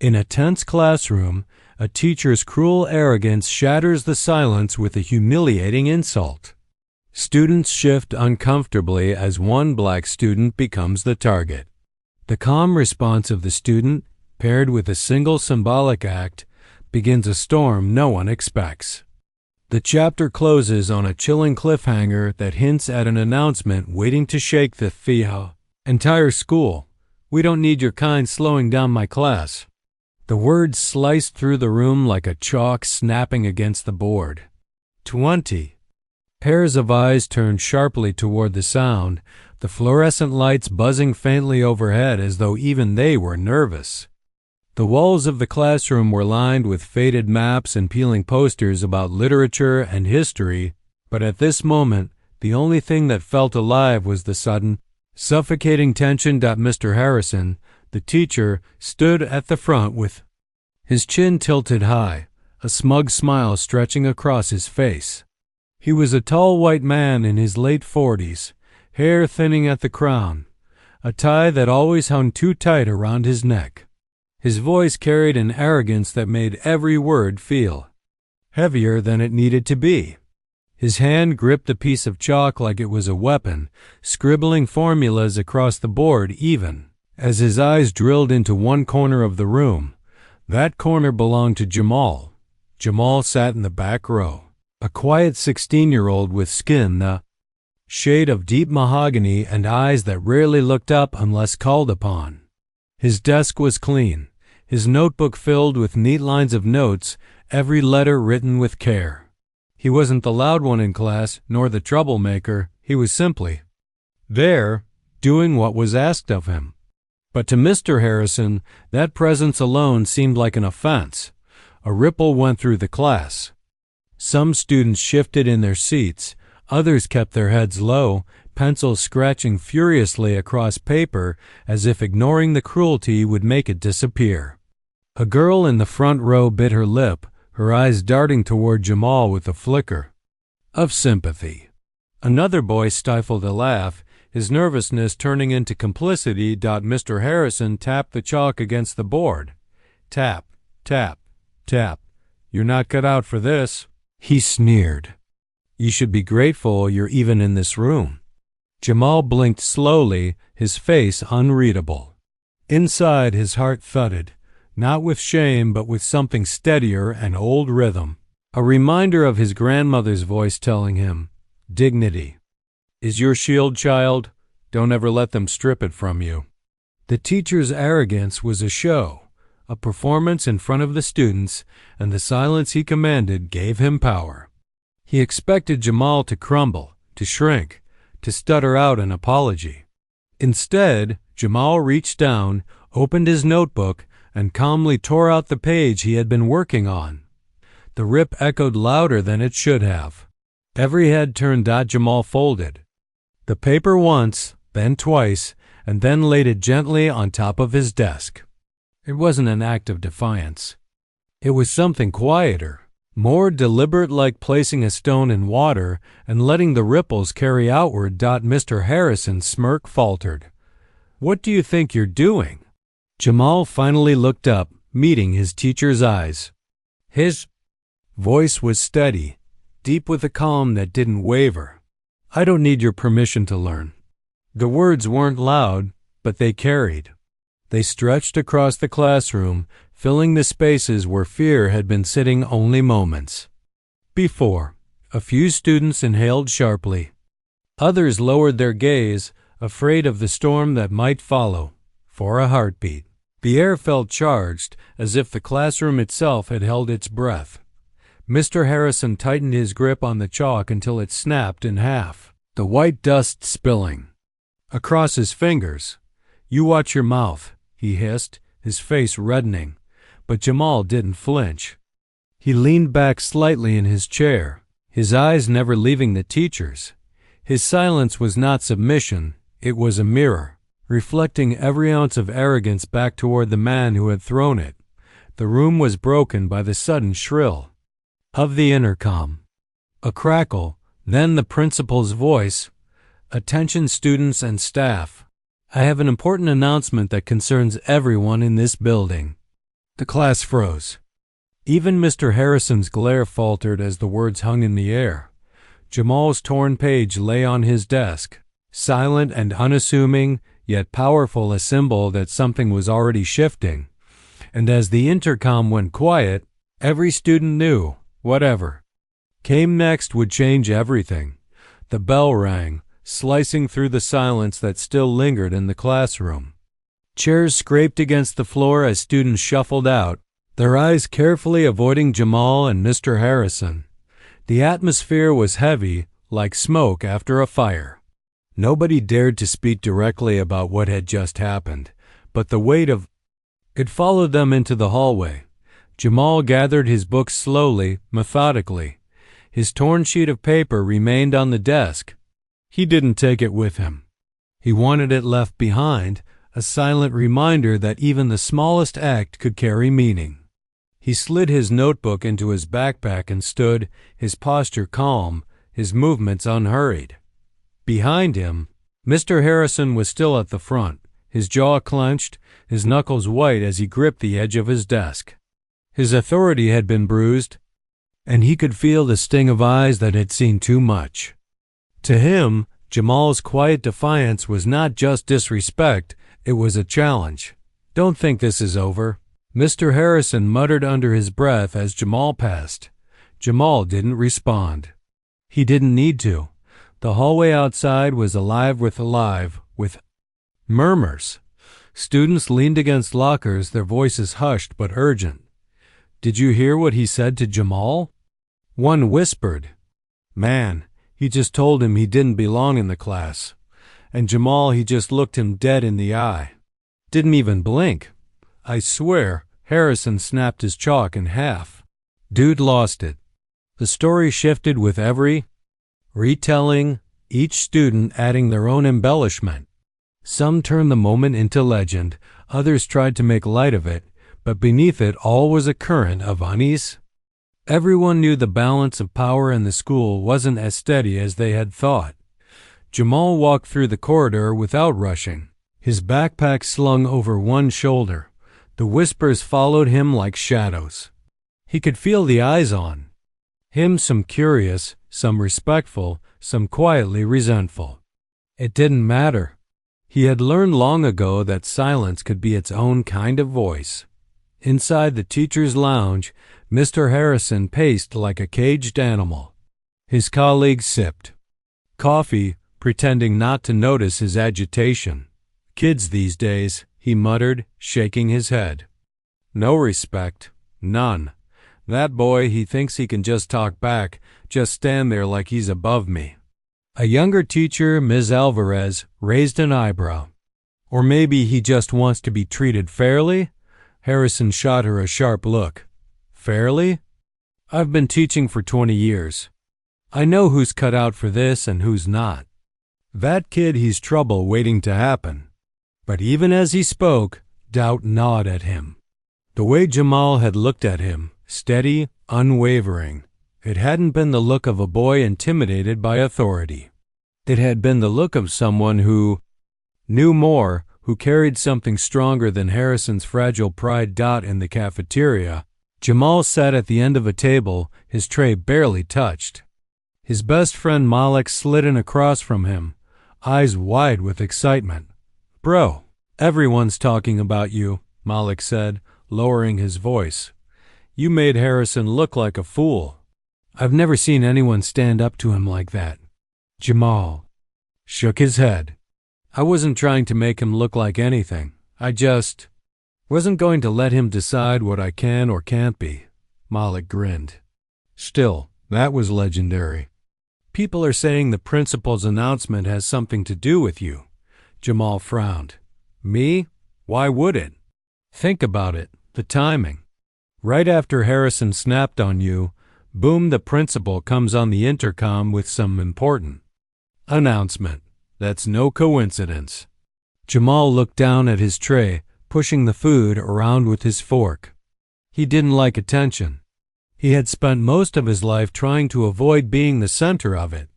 In a tense classroom, a teacher's cruel arrogance shatters the silence with a humiliating insult. Students shift uncomfortably as one black student becomes the target. The calm response of the student, paired with a single symbolic act, begins a storm no one expects. The chapter closes on a chilling cliffhanger that hints at an announcement waiting to shake the entire school. "We don't need your kind slowing down my class." The words sliced through the room like a chalk snapping against the board. 20. Pairs of eyes turned sharply toward the sound, the fluorescent lights buzzing faintly overhead as though even they were nervous. The walls of the classroom were lined with faded maps and peeling posters about literature and history, but at this moment, the only thing that felt alive was the sudden, suffocating tension. Mr. Harrison, the teacher, stood at the front with his chin tilted high, a smug smile stretching across his face. He was a tall white man in his late 40s, hair thinning at the crown, a tie that always hung too tight around his neck. His voice carried an arrogance that made every word feel heavier than it needed to be. His hand gripped a piece of chalk like it was a weapon, scribbling formulas across the board even as his eyes drilled into one corner of the room. That corner belonged to Jamal. Jamal sat in the back row, a quiet 16-year-old with skin the shade of deep mahogany and eyes that rarely looked up unless called upon. His desk was clean, his notebook filled with neat lines of notes, every letter written with care. He wasn't the loud one in class, nor the troublemaker. He was simply there, doing what was asked of him. But to Mr. Harrison, that presence alone seemed like an offense. A ripple went through the class. Some students shifted in their seats, others kept their heads low, pencils scratching furiously across paper as if ignoring the cruelty would make it disappear. A girl in the front row bit her lip, her eyes darting toward Jamal with a flicker of sympathy. Another boy stifled a laugh, his nervousness turning into complicity. Mr. Harrison tapped the chalk against the board. Tap, tap, tap. "You're not cut out for this," he sneered. "You should be grateful you're even in this room." Jamal blinked slowly, his face unreadable. Inside, his heart thudded, not with shame but with something steadier, an old rhythm, a reminder of his grandmother's voice telling him, "Dignity is your shield, child. Don't ever let them strip it from you." The teacher's arrogance was a show, a performance in front of the students, and the silence he commanded gave him power. He expected Jamal to crumble, to shrink, to stutter out an apology. Instead, Jamal reached down, opened his notebook, and calmly tore out the page he had been working on. The rip echoed louder than it should have. Every head turned. Jamal folded the paper once, then twice, and then laid it gently on top of his desk. It wasn't an act of defiance. It was something quieter, more deliberate, like placing a stone in water and letting the ripples carry outward. Mr. Harrison's smirk faltered. "What do you think you're doing?" Jamal finally looked up, meeting his teacher's eyes. His voice was steady, deep with a calm that didn't waver. "I don't need your permission to learn." The words weren't loud, but they carried. They stretched across the classroom, filling the spaces where fear had been sitting only moments before. A few students inhaled sharply. Others lowered their gaze, afraid of the storm that might follow. For a heartbeat, the air felt charged, as if the classroom itself had held its breath. Mr. Harrison tightened his grip on the chalk until it snapped in half, the white dust spilling across his fingers. "You watch your mouth," he hissed, his face reddening. But Jamal didn't flinch. He leaned back slightly in his chair, his eyes never leaving the teacher's. His silence was not submission, it was a mirror, reflecting every ounce of arrogance back toward the man who had thrown it. The room was broken by the sudden shrill of the intercom. A crackle, then the principal's voice. "Attention students and staff. I have an important announcement that concerns everyone in this building." The class froze. Even Mr. Harrison's glare faltered as the words hung in the air. Jamal's torn page lay on his desk, silent and unassuming, yet powerful, a symbol that something was already shifting. And as the intercom went quiet, every student knew, whatever came next would change everything. The bell rang, slicing through the silence that still lingered in the classroom. Chairs scraped against the floor as students shuffled out, their eyes carefully avoiding Jamal and Mr. Harrison. The atmosphere was heavy, like smoke after a fire. Nobody dared to speak directly about what had just happened, but the weight of it followed them into the hallway. Jamal gathered his books slowly, methodically. His torn sheet of paper remained on the desk. He didn't take it with him. He wanted it left behind, a silent reminder that even the smallest act could carry meaning. He slid his notebook into his backpack and stood, his posture calm, his movements unhurried. Behind him, Mr. Harrison was still at the front, his jaw clenched, his knuckles white as he gripped the edge of his desk. His authority had been bruised, and he could feel the sting of eyes that had seen too much. To him, Jamal's quiet defiance was not just disrespect, it was a challenge. "Don't think this is over," Mr. Harrison muttered under his breath as Jamal passed. Jamal didn't respond. He didn't need to. The hallway outside was alive with murmurs. Students leaned against lockers, their voices hushed but urgent. "Did you hear what he said to Jamal?" One whispered, "Man, he just told him he didn't belong in the class." And Jamal, he just looked him dead in the eye. Didn't even blink. "I swear," Harrison snapped his chalk in half. Dude lost it. The story shifted with every retelling, each student adding their own embellishment. Some turned the moment into legend, others tried to make light of it, but beneath it all was a current of unease. Everyone knew the balance of power in the school wasn't as steady as they had thought. Jamal walked through the corridor without rushing, his backpack slung over one shoulder. The whispers followed him like shadows. He could feel the eyes on him, some curious, some respectful, some quietly resentful. It didn't matter. He had learned long ago that silence could be its own kind of voice. Inside the teacher's lounge, Mr. Harrison paced like a caged animal. His colleagues sipped coffee, pretending not to notice his agitation. "Kids these days," he muttered, shaking his head. "No respect. None. That boy, he thinks he can just talk back, just stand there like he's above me." A younger teacher, Ms. Alvarez, raised an eyebrow. "Or maybe he just wants to be treated fairly?" Harrison shot her a sharp look. "Fairly? I've been teaching for 20 years. I know who's cut out for this and who's not. That kid, he's trouble waiting to happen." But even as he spoke, doubt gnawed at him. The way Jamal had looked at him, steady, unwavering, it hadn't been the look of a boy intimidated by authority. It had been the look of someone who knew more, who carried something stronger than Harrison's fragile pride. In the cafeteria, Jamal sat at the end of a table, his tray barely touched. His best friend Malik slid in across from him, eyes wide with excitement. "Bro, everyone's talking about you," Malik said, lowering his voice. "You made Harrison look like a fool." "I've never seen anyone stand up to him like that." Jamal shook his head. "I wasn't trying to make him look like anything. I just wasn't going to let him decide what I can or can't be." Malik grinned. "Still, that was legendary." "People are saying the principal's announcement has something to do with you." Jamal frowned. "Me? Why would it? Think about it, the timing. Right after Harrison snapped on you, boom, the principal comes on the intercom with some important announcement. That's no coincidence." Jamal looked down at his tray, pushing the food around with his fork. He didn't like attention. He had spent most of his life trying to avoid being the center of it.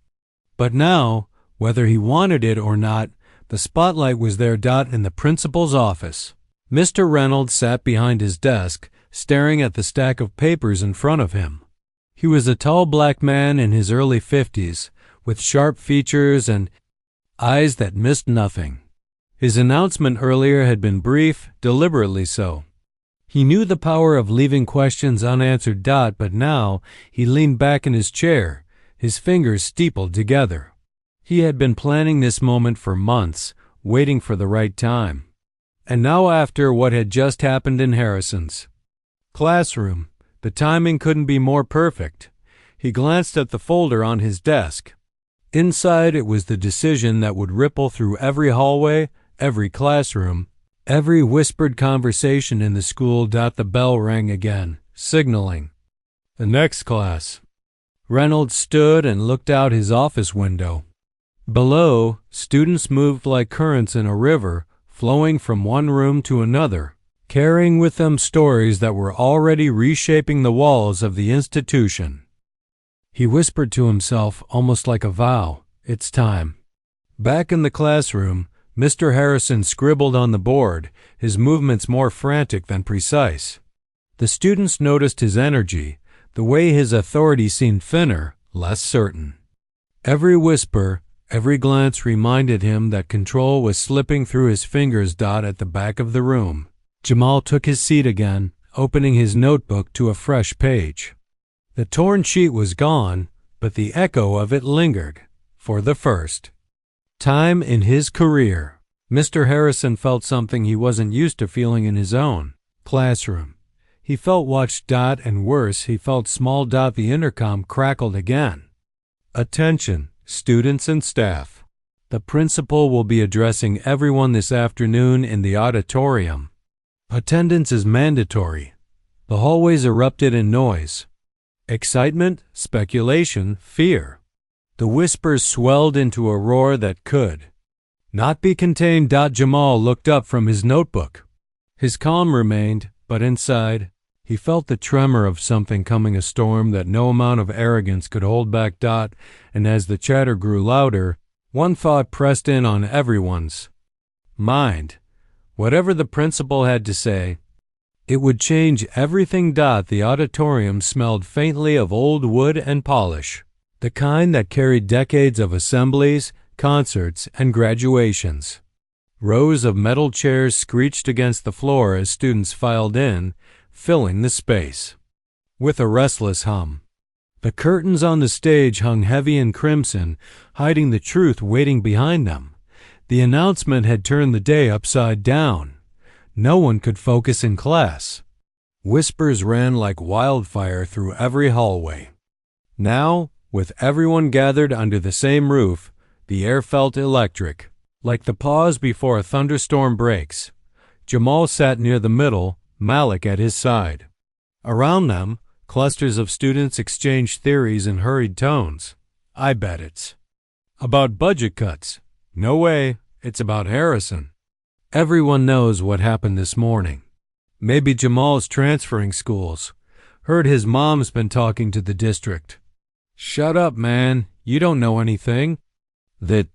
But now, whether he wanted it or not, the spotlight was there. In the principal's office. Mr. Reynolds sat behind his desk, staring at the stack of papers in front of him. He was a tall black man in his early 50s, with sharp features and eyes that missed nothing. His announcement earlier had been brief, deliberately so. He knew the power of leaving questions unanswered, but now he leaned back in his chair, his fingers steepled together. He had been planning this moment for months, waiting for the right time. And now, after what had just happened in Harrison's classroom, the timing couldn't be more perfect. He glanced at the folder on his desk. Inside it was the decision that would ripple through every hallway, every classroom, every whispered conversation in the school. The bell rang again, signaling the next class. Reynolds stood and looked out his office window. Below, students moved like currents in a river, flowing from one room to another, carrying with them stories that were already reshaping the walls of the institution. He whispered to himself, almost like a vow, "It's time." Back in the classroom, Mr. Harrison scribbled on the board, his movements more frantic than precise. The students noticed his energy, the way his authority seemed thinner, less certain. Every whisper, every glance reminded him that control was slipping through his fingers. At the back of the room, Jamal took his seat again, opening his notebook to a fresh page. The torn sheet was gone, but the echo of it lingered, for the first time in his career. Mr. Harrison felt something he wasn't used to feeling in his own classroom. He felt watched. And worse, he felt small. The intercom crackled again. "Attention, students and staff. The principal will be addressing everyone this afternoon in the auditorium. Attendance is mandatory." The hallways erupted in noise. Excitement, speculation, fear. The whispers swelled into a roar that could not be contained. Jamal looked up from his notebook. His calm remained, but inside, he felt the tremor of something coming, a storm that no amount of arrogance could hold back. And as the chatter grew louder, one thought pressed in on everyone's mind. Whatever the principal had to say, it would change everything. The auditorium smelled faintly of old wood and polish, the kind that carried decades of assemblies, concerts, and graduations. Rows of metal chairs screeched against the floor as students filed in, filling the space with a restless hum. The curtains on the stage hung heavy and crimson, hiding the truth waiting behind them. The announcement had turned the day upside down. No one could focus in class. Whispers ran like wildfire through every hallway. Now, with everyone gathered under the same roof, the air felt electric, like the pause before a thunderstorm breaks. Jamal sat near the middle, Malik at his side. Around them, clusters of students exchanged theories in hurried tones. "I bet it's about budget cuts." "No way, it's about Harrison." "Everyone knows what happened this morning." "Maybe Jamal's transferring schools. Heard his mom's been talking to the district." "Shut up, man, you don't know anything." The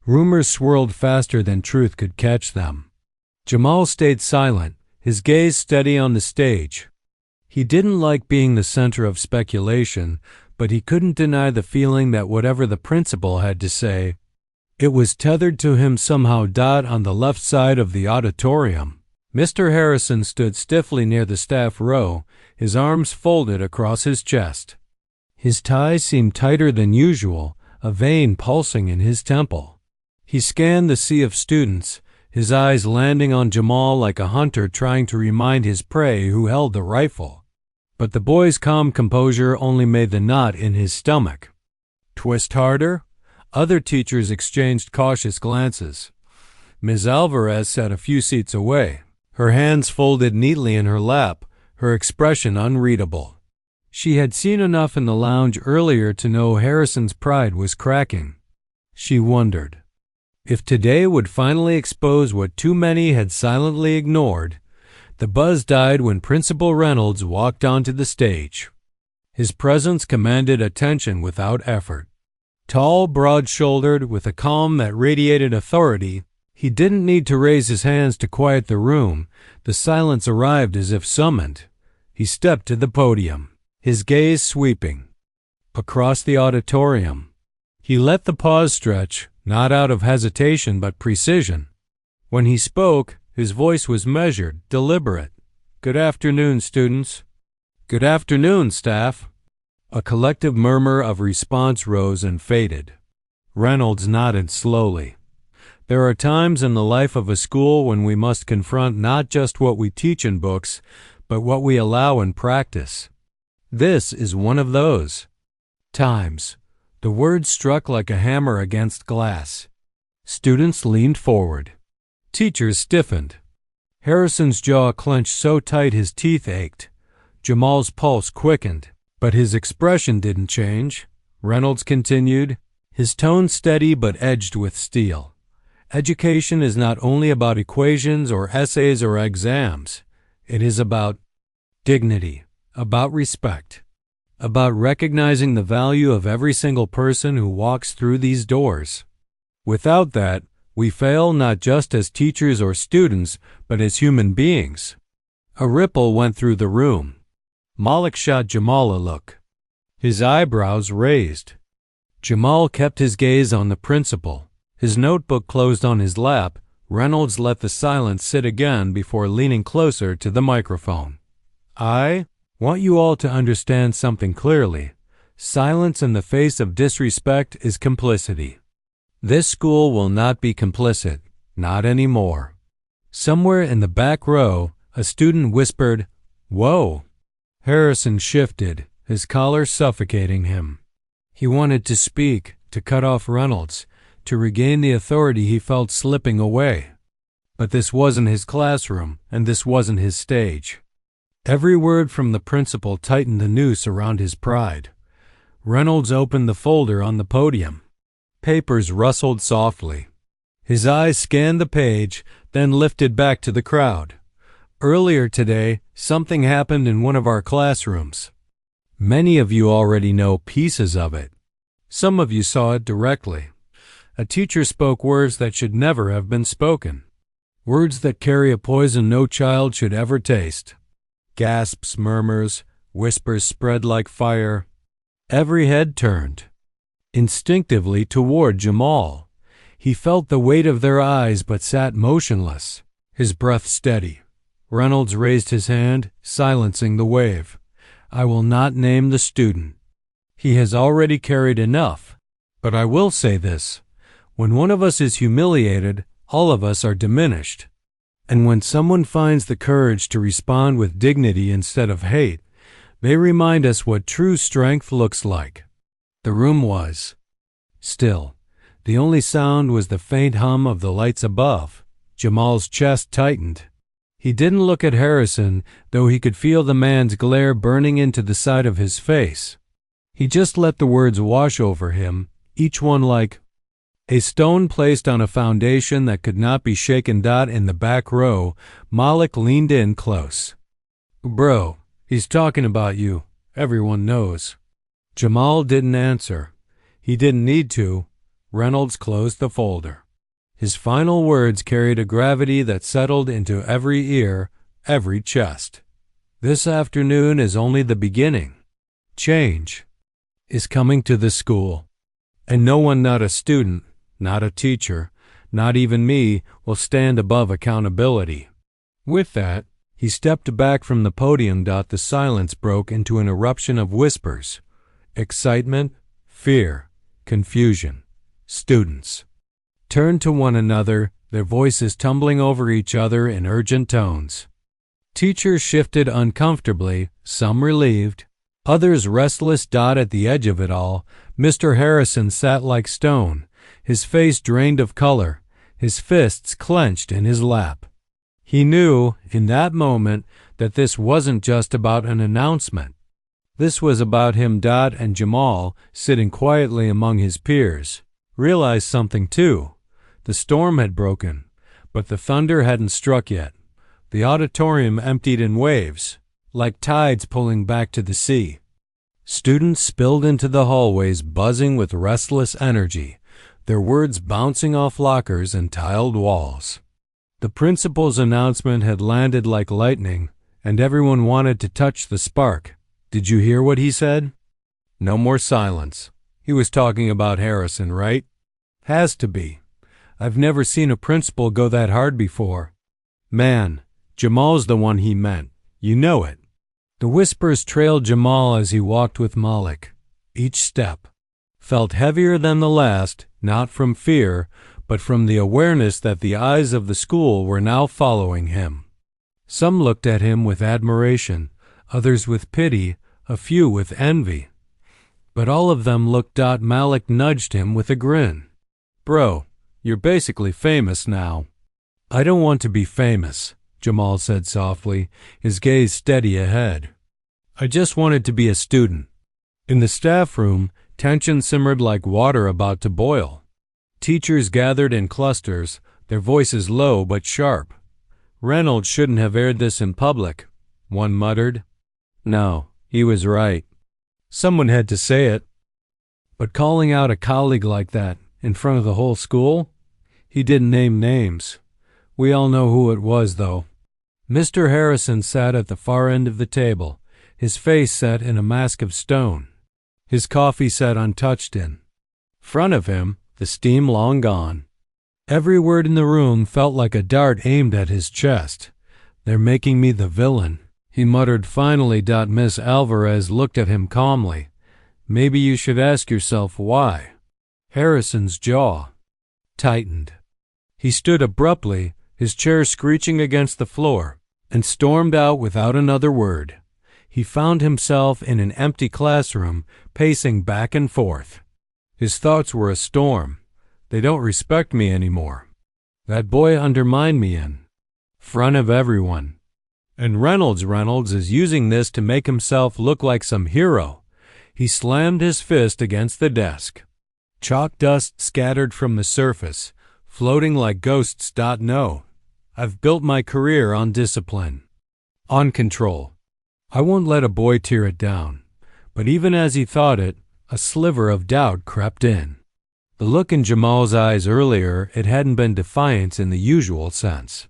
rumors swirled faster than truth could catch them. Jamal stayed silent, his gaze steady on the stage. He didn't like being the center of speculation, but he couldn't deny the feeling that whatever the principal had to say, it was tethered to him somehow. On the left side of the auditorium, Mr. Harrison stood stiffly near the staff row, his arms folded across his chest. His tie seemed tighter than usual, a vein pulsing in his temple. He scanned the sea of students, his eyes landing on Jamal like a hunter trying to remind his prey who held the rifle. But the boy's calm composure only made the knot in his stomach twist harder. Other teachers exchanged cautious glances. Ms. Alvarez sat a few seats away, her hands folded neatly in her lap, her expression unreadable. She had seen enough in the lounge earlier to know Harrison's pride was cracking. She wondered if today would finally expose what too many had silently ignored. The buzz died when Principal Reynolds walked onto the stage. His presence commanded attention without effort. Tall, broad-shouldered, with a calm that radiated authority, he He didn't need to raise his hands to quiet the room. The silence arrived as if summoned. He stepped to the podium, his gaze sweeping across the auditorium. He let the pause stretch, not out of hesitation but precision. When he spoke, his voice was measured, deliberate. "Good afternoon, students." "Good afternoon, staff." A collective murmur of response rose and faded. Reynolds nodded slowly. There are times in the life of a school when we must confront not just what we teach in books, but what we allow in practice. This is one of those times. The words struck like a hammer against glass. Students leaned forward. Teachers stiffened. Harrison's jaw clenched so tight his teeth ached. Jamal's pulse quickened, but his expression didn't change. Reynolds continued, his tone steady but edged with steel. Education is not only about equations or essays or exams. It is about dignity, about respect, about recognizing the value of every single person who walks through these doors. Without that, we fail not just as teachers or students, but as human beings. A ripple went through the room. Malik shot Jamal a look, his eyebrows raised. Jamal kept his gaze on the principal. His notebook closed on his lap. Reynolds let the silence sit again before leaning closer to the microphone. "I want you all to understand something clearly. Silence in the face of disrespect is complicity. This school will not be complicit, not anymore." Somewhere in the back row, a student whispered, "Whoa." Harrison shifted, his collar suffocating him. He wanted to speak, to cut off Reynolds, to regain the authority he felt slipping away. But this wasn't his classroom, and this wasn't his stage. Every word from the principal tightened the noose around his pride. Reynolds opened the folder on the podium. Papers rustled softly. His eyes scanned the page, then lifted back to the crowd. "Earlier today, something happened in one of our classrooms. Many of you already know pieces of it. Some of you saw it directly. A teacher spoke words that should never have been spoken. Words that carry a poison no child should ever taste." Gasps, murmurs, whispers spread like fire. Every head turned, instinctively toward Jamal. He felt the weight of their eyes but sat motionless, his breath steady. Reynolds raised his hand, silencing the wave. "I will not name the student. He has already carried enough. But I will say this. When one of us is humiliated, all of us are diminished. And when someone finds the courage to respond with dignity instead of hate, they remind us what true strength looks like." The room was still. The only sound was the faint hum of the lights above. Jamal's chest tightened. He didn't look at Harrison, though he could feel the man's glare burning into the side of his face. He just let the words wash over him, each one like a stone placed on a foundation that could not be shaken. In the back row, Malik leaned in close. "Bro, he's talking about you. Everyone knows." Jamal didn't answer. He didn't need to. Reynolds closed the folder. His final words carried a gravity that settled into every ear, every chest. "This afternoon is only the beginning. Change is coming to the school. And no one, not a student, not a teacher, not even me, will stand above accountability." With that, he stepped back from the podium. The silence broke into an eruption of whispers. Excitement, fear, confusion. Students turned to one another, their voices tumbling over each other in urgent tones. Teachers shifted uncomfortably, some relieved, others restless. At the edge of it all, Mr. Harrison sat like stone, his face drained of color, his fists clenched in his lap. He knew, in that moment, that this wasn't just about an announcement. This was about him. And Jamal, sitting quietly among his peers, realized something too. The storm had broken, but the thunder hadn't struck yet. The auditorium emptied in waves, like tides pulling back to the sea. Students spilled into the hallways, buzzing with restless energy. their words bouncing off lockers and tiled walls. The principal's announcement had landed like lightning, and everyone wanted to touch the spark. Did you hear what he said? No more silence. He was talking about Harrison, right? Has to be. I've never seen a principal go that hard before. Man, Jamal's the one he meant. You know it. The whispers trailed Jamal as he walked with Malik. Each step felt heavier than the last, not from fear, but from the awareness that the eyes of the school were now following him. Some looked at him with admiration, others with pity, a few with envy. But all of them looked. Malik nudged him with a grin. Bro, you're basically famous now. I don't want to be famous, Jamal said softly, his gaze steady ahead. I just wanted to be a student. In the staff room, tension simmered like water about to boil. Teachers gathered in clusters, their voices low but sharp. Reynolds shouldn't have aired this in public, one muttered. No, he was right. Someone had to say it. But calling out a colleague like that, in front of the whole school? He didn't name names. We all know who it was, though. Mr. Harrison sat at the far end of the table, his face set in a mask of stone. His coffee sat untouched in front of him, the steam long gone. Every word in the room felt like a dart aimed at his chest. They're making me the villain, he muttered finally. Miss Alvarez looked at him calmly. Maybe you should ask yourself why. Harrison's jaw tightened. He stood abruptly, his chair screeching against the floor, and stormed out without another word. He found himself in an empty classroom, pacing back and forth. His thoughts were a storm. They don't respect me anymore. That boy undermined me in front of everyone. And Reynolds is using this to make himself look like some hero. He slammed his fist against the desk. Chalk dust scattered from the surface, floating like ghosts. No, I've built my career on discipline, on control. I won't let a boy tear it down. But even as he thought it, a sliver of doubt crept in. The look in Jamal's eyes earlier, it hadn't been defiance in the usual sense.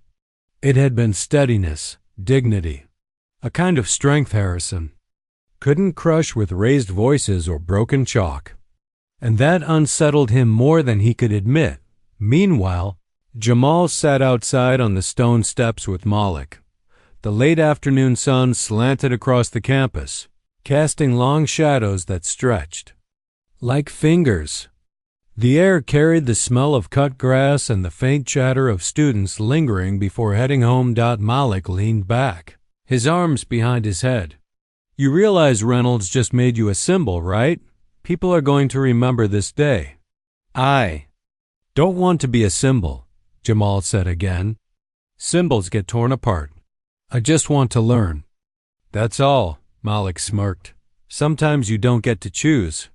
It had been steadiness, dignity, a kind of strength Harrison couldn't crush with raised voices or broken chalk. And that unsettled him more than he could admit. Meanwhile, Jamal sat outside on the stone steps with Malik. The late afternoon sun slanted across the campus, casting long shadows that stretched like fingers. The air carried the smell of cut grass and the faint chatter of students lingering before heading home. Malik leaned back, his arms behind his head. You realize Reynolds just made you a symbol, right? People are going to remember this day. I don't want to be a symbol, Jamal said again. Symbols get torn apart. I just want to learn. That's all, Malik smirked. Sometimes you don't get to choose.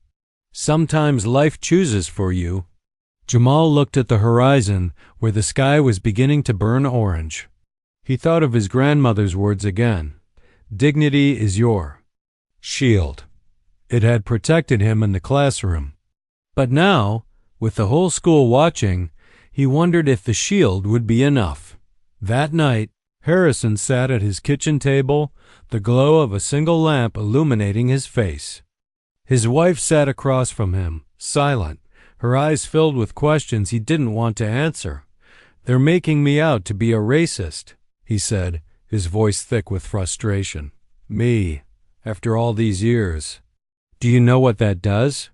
Sometimes life chooses for you. Jamal looked at the horizon where the sky was beginning to burn orange. He thought of his grandmother's words again. Dignity is your shield. It had protected him in the classroom. But now, with the whole school watching, he wondered if the shield would be enough. That night, Harrison sat at his kitchen table, the glow of a single lamp illuminating his face. His wife sat across from him, silent, her eyes filled with questions he didn't want to answer. They're making me out to be a racist, he said, his voice thick with frustration. Me, after all these years. Do you know what that does?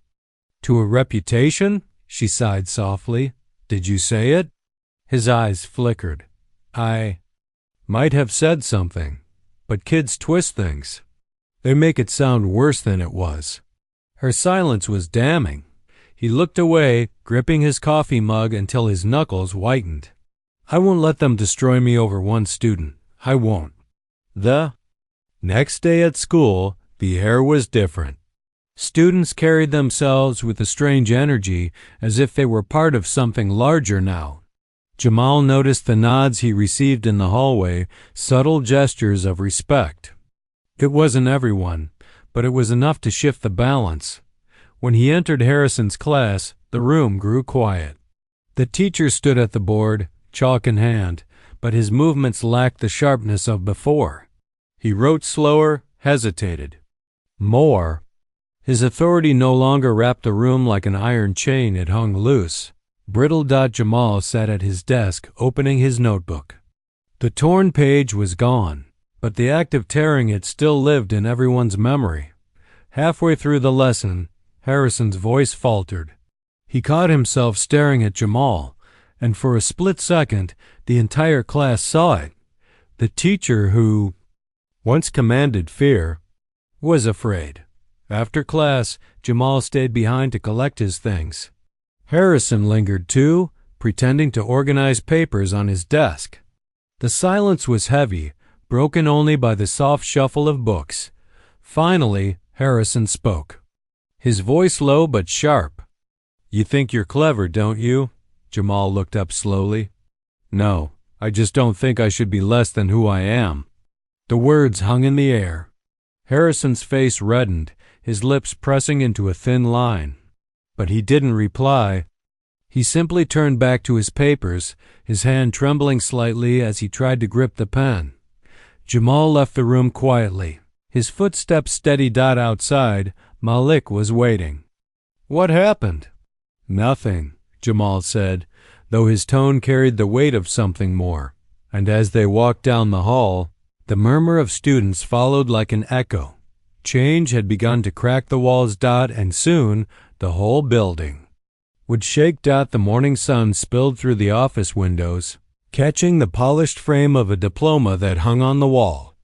To a reputation? She sighed softly. Did you say it? His eyes flickered. I might have said something, but kids twist things. They make it sound worse than it was. Her silence was damning. He looked away, gripping his coffee mug until his knuckles whitened. I won't let them destroy me over one student. I won't. The next day at school, the air was different. Students carried themselves with a strange energy, as if they were part of something larger now. Jamal noticed the nods he received in the hallway, subtle gestures of respect. It wasn't everyone, but it was enough to shift the balance. When he entered Harrison's class, the room grew quiet. The teacher stood at the board, chalk in hand, but his movements lacked the sharpness of before. He wrote slower, hesitated. More. His authority no longer wrapped the room like an iron chain it hung loose. Brittle Jamal sat at his desk, opening his notebook. The torn page was gone, but the act of tearing it still lived in everyone's memory. Halfway through the lesson, Harrison's voice faltered. He caught himself staring at Jamal, and for a split second, the entire class saw it. The teacher who once commanded fear was afraid. After class, Jamal stayed behind to collect his things. Harrison lingered too, pretending to organize papers on his desk. The silence was heavy, broken only by the soft shuffle of books. Finally, Harrison spoke. His voice low but sharp. "You think you're clever, don't you?" Jamal looked up slowly. "No, I just don't think I should be less than who I am." The words hung in the air. Harrison's face reddened, his lips pressing into a thin line. But he didn't reply. He simply turned back to his papers, his hand trembling slightly as he tried to grip the pen. Jamal left the room quietly. His footsteps steadied outside. Malik was waiting. "What happened?" "Nothing," Jamal said, though his tone carried the weight of something more. And as they walked down the hall, the murmur of students followed like an echo. Change had begun to crack the walls. And soon, the whole building would shake. The morning sun spilled through the office windows, catching the polished frame of a diploma that hung on the wall.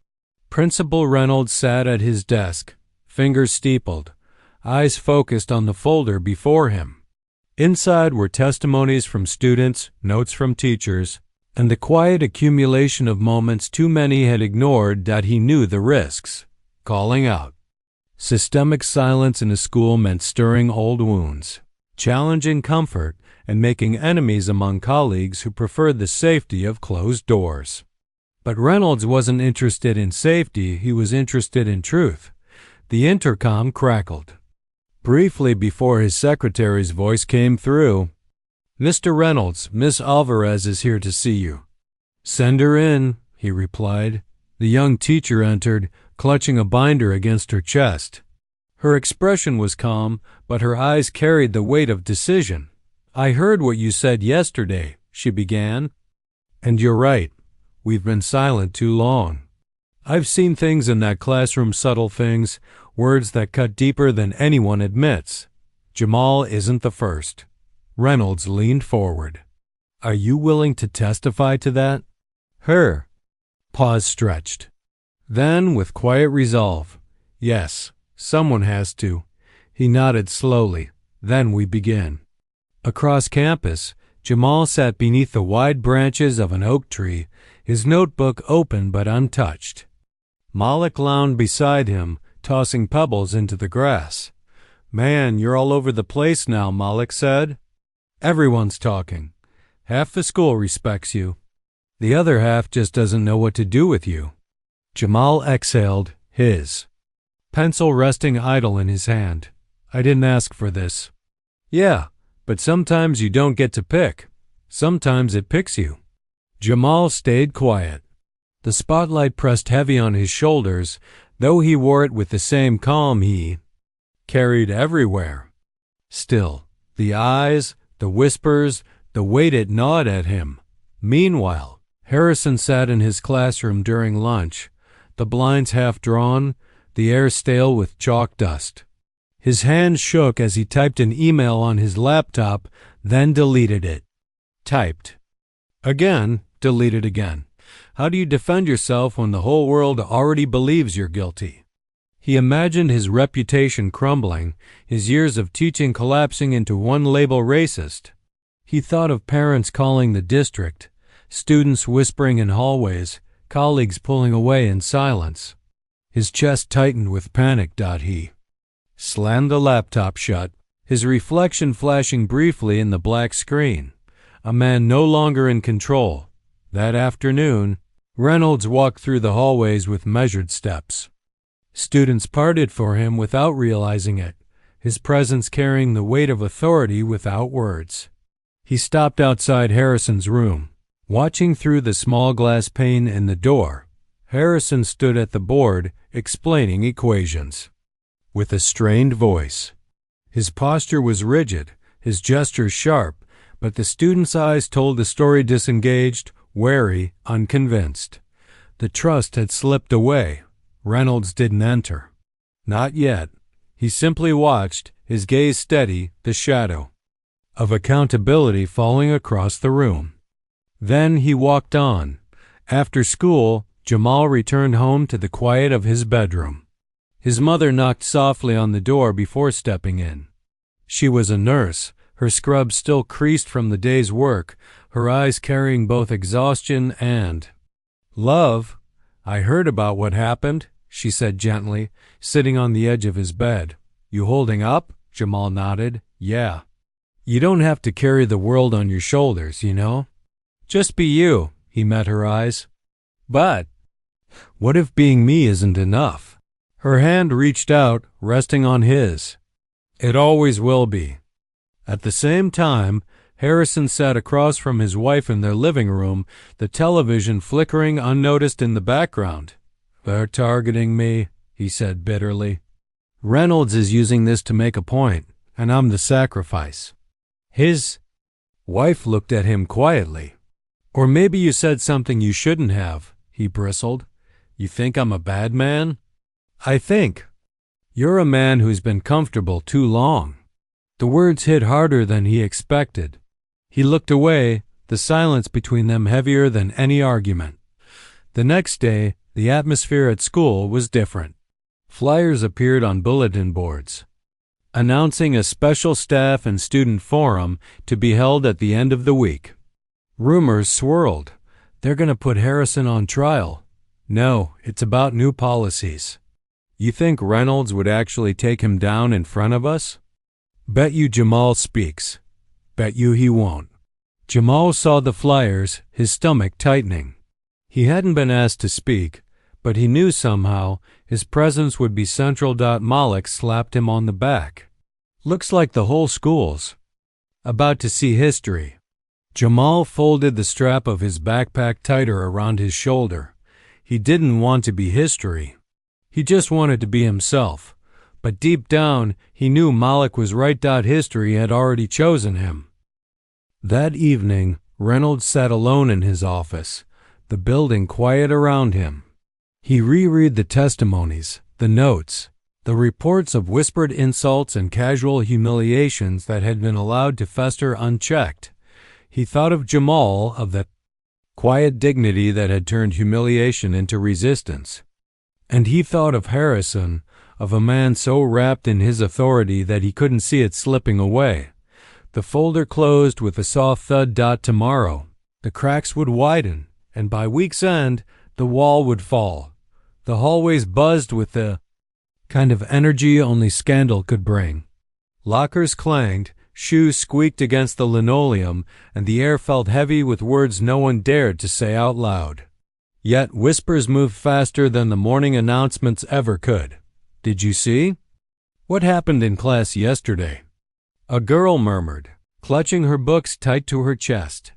Principal Reynolds sat at his desk, fingers steepled, eyes focused on the folder before him. Inside were testimonies from students, notes from teachers, and the quiet accumulation of moments too many had ignored. He knew the risks. Calling out. Systemic silence in a school meant stirring old wounds, challenging comfort, and making enemies among colleagues who preferred the safety of closed doors. But Reynolds wasn't interested in safety, he was interested in truth. The intercom crackled. Briefly before his secretary's voice came through, "Mr. Reynolds, Miss Alvarez is here to see you." "Send her in," he replied. The young teacher entered, clutching a binder against her chest. Her expression was calm, but her eyes carried the weight of decision. "I heard what you said yesterday," she began. "And you're right. We've been silent too long. I've seen things in that classroom, subtle things, words that cut deeper than anyone admits. Jamal isn't the first." Reynolds leaned forward. "Are you willing to testify to that?" Her pause stretched. Then, with quiet resolve, "Yes, someone has to." He nodded slowly. "Then we begin." Across campus, Jamal sat beneath the wide branches of an oak tree, his notebook open but untouched. Malik lounged beside him, tossing pebbles into the grass. "Man, you're all over the place now," Malik said. "Everyone's talking. Half the school respects you. The other half just doesn't know what to do with you." Jamal exhaled, his pencil resting idle in his hand. "I didn't ask for this." "Yeah, but sometimes you don't get to pick. Sometimes it picks you." Jamal stayed quiet. The spotlight pressed heavy on his shoulders, though he wore it with the same calm he carried everywhere. Still, the eyes, the whispers, the weight it gnawed at him. Meanwhile, Harrison sat in his classroom during lunch, the blinds half drawn, the air stale with chalk dust. His hand shook as he typed an email on his laptop, then deleted it. Typed. Again, deleted again. How do you defend yourself when the whole world already believes you're guilty? He imagined his reputation crumbling, his years of teaching collapsing into one label: racist. He thought of parents calling the district, students whispering in hallways, colleagues pulling away in silence. His chest tightened with panic. He slammed the laptop shut, his reflection flashing briefly in the black screen. A man no longer in control. That afternoon, Reynolds walked through the hallways with measured steps. Students parted for him without realizing it. his presence carrying the weight of authority without words. He stopped outside Harrison's room. Watching through the small glass pane in the door, Harrison stood at the board explaining equations. With a strained voice. His posture was rigid, his gestures sharp, but the student's eyes told the story disengaged, wary, unconvinced. The trust had slipped away. Reynolds didn't enter. Not yet. He simply watched, his gaze steady, the shadow of accountability falling across the room. Then he walked on. After school, Jamal returned home to the quiet of his bedroom. His mother knocked softly on the door before stepping in. She was a nurse, her scrub still creased from the day's work, her eyes carrying both exhaustion and love. "I heard about what happened," she said gently, sitting on the edge of his bed. "You holding up?" Jamal nodded. "Yeah. You don't have to carry the world on your shoulders, you know. Just be you." He met her eyes. "But what if being me isn't enough?" Her hand reached out, resting on his. "It always will be." At the same time, Harrison sat across from his wife in their living room, the television flickering unnoticed in the background. "They're targeting me," he said bitterly. "Reynolds is using this to make a point, and I'm the sacrifice." His wife looked at him quietly. "Or maybe you said something you shouldn't have," he bristled. "You think I'm a bad man?" "I think you're a man who's been comfortable too long." The words hit harder than he expected. He looked away, the silence between them heavier than any argument. The next day, the atmosphere at school was different. Flyers appeared on bulletin boards, announcing a special staff and student forum to be held at the end of the week. Rumors swirled. "They're going to put Harrison on trial." "No, it's about new policies." "You think Reynolds would actually take him down in front of us?" "Bet you Jamal speaks." "Bet you he won't." Jamal saw the flyers, his stomach tightening. He hadn't been asked to speak, but he knew somehow his presence would be central. Malik slapped him on the back. "Looks like the whole school's about to see history." Jamal folded the strap of his backpack tighter around his shoulder. He didn't want to be history. He just wanted to be himself. But deep down, he knew Malik was right. History had already chosen him. That evening, Reynolds sat alone in his office, the building quiet around him. He reread the testimonies, the notes, the reports of whispered insults and casual humiliations that had been allowed to fester unchecked. He thought of Jamal, of that quiet dignity that had turned humiliation into resistance. And he thought of Harrison, of a man so wrapped in his authority that he couldn't see it slipping away. The folder closed with a soft thud. Tomorrow, the cracks would widen, and by week's end, the wall would fall. The hallways buzzed with the kind of energy only scandal could bring. Lockers clanged, shoes squeaked against the linoleum, and the air felt heavy with words no one dared to say out loud. Yet whispers moved faster than the morning announcements ever could. "Did you see? What happened in class yesterday?" A girl murmured, clutching her books tight to her chest.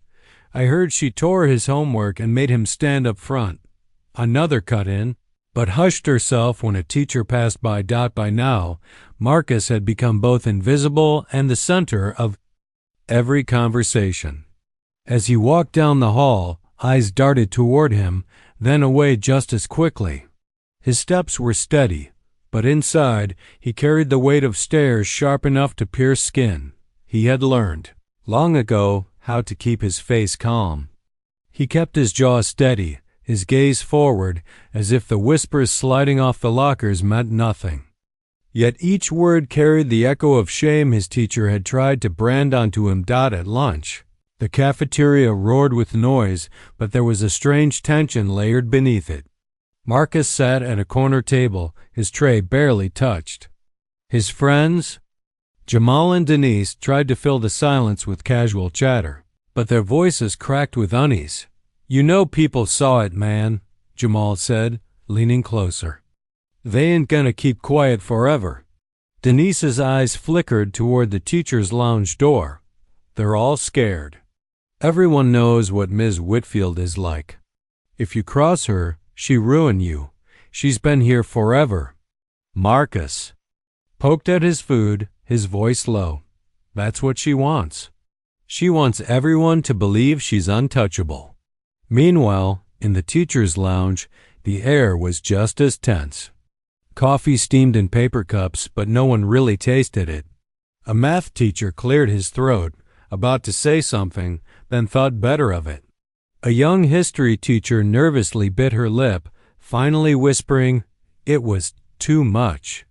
"I heard she tore his homework and made him stand up front." Another cut in, but hushed herself when a teacher passed by. By now, Marcus had become both invisible and the center of every conversation. As he walked down the hall, eyes darted toward him, then away just as quickly. His steps were steady, but inside he carried the weight of stares sharp enough to pierce skin. He had learned, long ago, how to keep his face calm. He kept his jaw steady, his gaze forward, as if the whispers sliding off the lockers meant nothing. Yet each word carried the echo of shame his teacher had tried to brand onto him. At lunch, the cafeteria roared with noise, but there was a strange tension layered beneath it. Marcus sat at a corner table, his tray barely touched. His friends, Jamal and Denise, tried to fill the silence with casual chatter, but their voices cracked with unease. "You know people saw it, man," Jamal said, leaning closer. "They ain't gonna keep quiet forever." Denise's eyes flickered toward the teacher's lounge door. They're all scared. Everyone knows what Ms. Whitfield is like. If you cross her, she ruin you. She's been here forever. Marcus poked at his food, his voice low. That's what she wants. She wants everyone to believe she's untouchable. Meanwhile, in the teacher's lounge, the air was just as tense. Coffee steamed in paper cups, but no one really tasted it. A math teacher cleared his throat, about to say something, then thought better of it. A young history teacher nervously bit her lip, finally whispering, "It was too much."